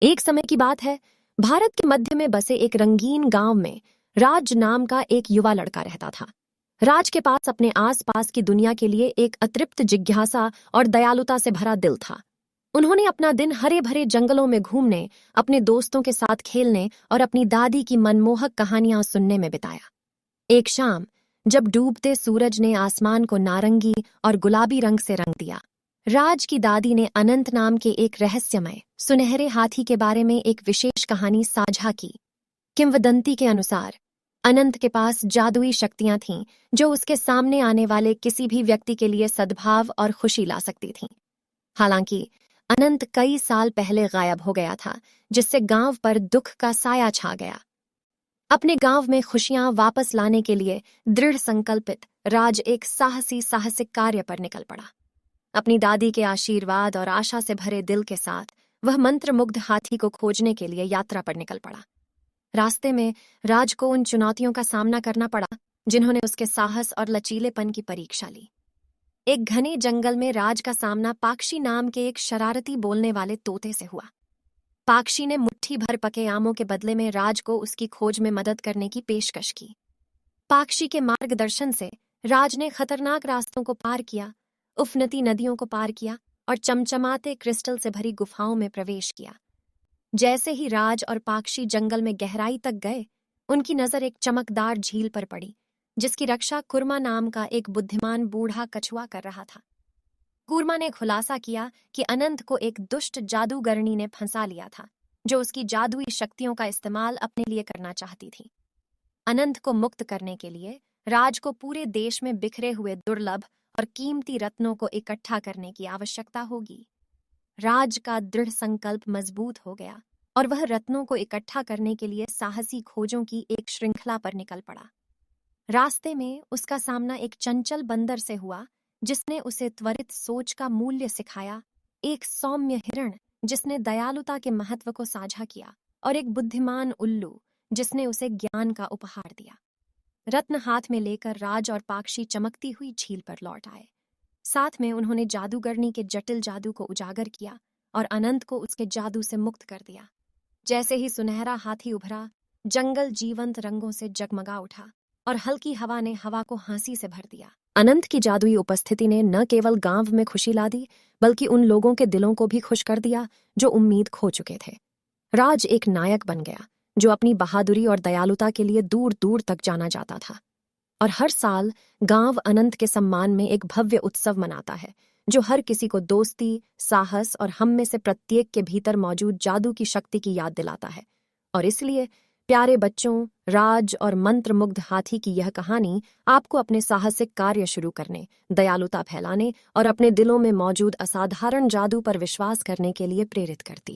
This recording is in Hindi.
एक समय की बात है, भारत के मध्य में बसे एक रंगीन गांव में राज नाम का एक युवा लड़का रहता था। राज के पास अपने आसपास की दुनिया के लिए एक अतृप्त जिज्ञासा और दयालुता से भरा दिल था। उन्होंने अपना दिन हरे भरे जंगलों में घूमने, अपने दोस्तों के साथ खेलने और अपनी दादी की मनमोहक कहानियां सुनने में बिताया। एक शाम, जब डूबते सूरज ने आसमान को नारंगी और गुलाबी रंग से रंग दिया, राज की दादी ने अनंत नाम के एक रहस्यमय सुनहरे हाथी के बारे में एक विशेष कहानी साझा की। किंवदंती के अनुसार अनंत के पास जादुई शक्तियां थीं जो उसके सामने आने वाले किसी भी व्यक्ति के लिए सद्भाव और खुशी ला सकती थीं। हालांकि अनंत कई साल पहले गायब हो गया था, जिससे गांव पर दुख का साया छा गया। अपने गांव में खुशियां वापस लाने के लिए दृढ़ संकल्पित राज एक साहसिक कार्य पर निकल पड़ा। अपनी दादी के आशीर्वाद और आशा से भरे दिल के साथ वह मंत्रमुग्ध हाथी को खोजने के लिए यात्रा पर निकल पड़ा। रास्ते में राज को उन चुनौतियों का सामना करना पड़ा जिन्होंने उसके साहस और लचीलेपन की परीक्षा ली। एक घने जंगल में राज का सामना पाक्षी नाम के एक शरारती बोलने वाले तोते से हुआ। पाक्षी ने मुट्ठी भर पके आमों के बदले में राज को उसकी खोज में मदद करने की पेशकश की। पाक्षी के मार्गदर्शन से राज ने खतरनाक रास्तों को पार किया, उफनती नदियों को पार किया और चमचमाते क्रिस्टल से भरी गुफाओं में प्रवेश किया। जैसे ही राज और पाक्षी जंगल में गहराई तक गए, उनकी नजर एक चमकदार झील पर पड़ी, जिसकी रक्षा कुरमा नाम का एक बुद्धिमान बूढ़ा कछुआ कर रहा था। कूर्मा ने खुलासा किया कि अनंत को एक दुष्ट जादूगरनी ने फंसा लिया था, जो उसकी जादुई शक्तियों का इस्तेमाल अपने लिए करना चाहती थी। अनंत को मुक्त करने के लिए राज को पूरे देश में बिखरे हुए दुर्लभ और कीमती रत्नों को इकट्ठा करने की आवश्यकता होगी। राज का दृढ़ संकल्प मजबूत हो गया और वह रत्नों को इकट्ठा करने के लिए साहसी खोजों की एक श्रृंखला पर निकल पड़ा। रास्ते में उसका सामना एक चंचल बंदर से हुआ, जिसने उसे त्वरित सोच का मूल्य सिखाया, एक सौम्य हिरण जिसने दयालुता के महत्व को साझा किया, और एक बुद्धिमान उल्लू जिसने उसे ज्ञान का उपहार दिया। रत्न हाथ में लेकर राज और पाक्षी चमकती हुई झील पर लौट आए। साथ में उन्होंने जादूगरनी के जटिल जादू को उजागर किया और अनंत को उसके जादू से मुक्त कर दिया। जैसे ही सुनहरा हाथी उभरा, जंगल जीवंत रंगों से जगमगा उठा और हल्की हवा ने हवा को हंसी से भर दिया। अनंत की जादुई उपस्थिति ने न केवल गांव में खुशी ला दी, बल्कि उन लोगों के दिलों को भी खुश कर दिया जो उम्मीद खो चुके थे। राज एक नायक बन गया जो अपनी बहादुरी और दयालुता के लिए दूर दूर तक जाना जाता था। और हर साल गांव अनंत के सम्मान में एक भव्य उत्सव मनाता है, जो हर किसी को दोस्ती, साहस और हम में से प्रत्येक के भीतर मौजूद जादू की शक्ति की याद दिलाता है। और इसलिए प्यारे बच्चों, राज और मंत्रमुग्ध हाथी की यह कहानी आपको अपने साहसिक कार्य शुरू करने, दयालुता फैलाने और अपने दिलों में मौजूद असाधारण जादू पर विश्वास करने के लिए प्रेरित करती है।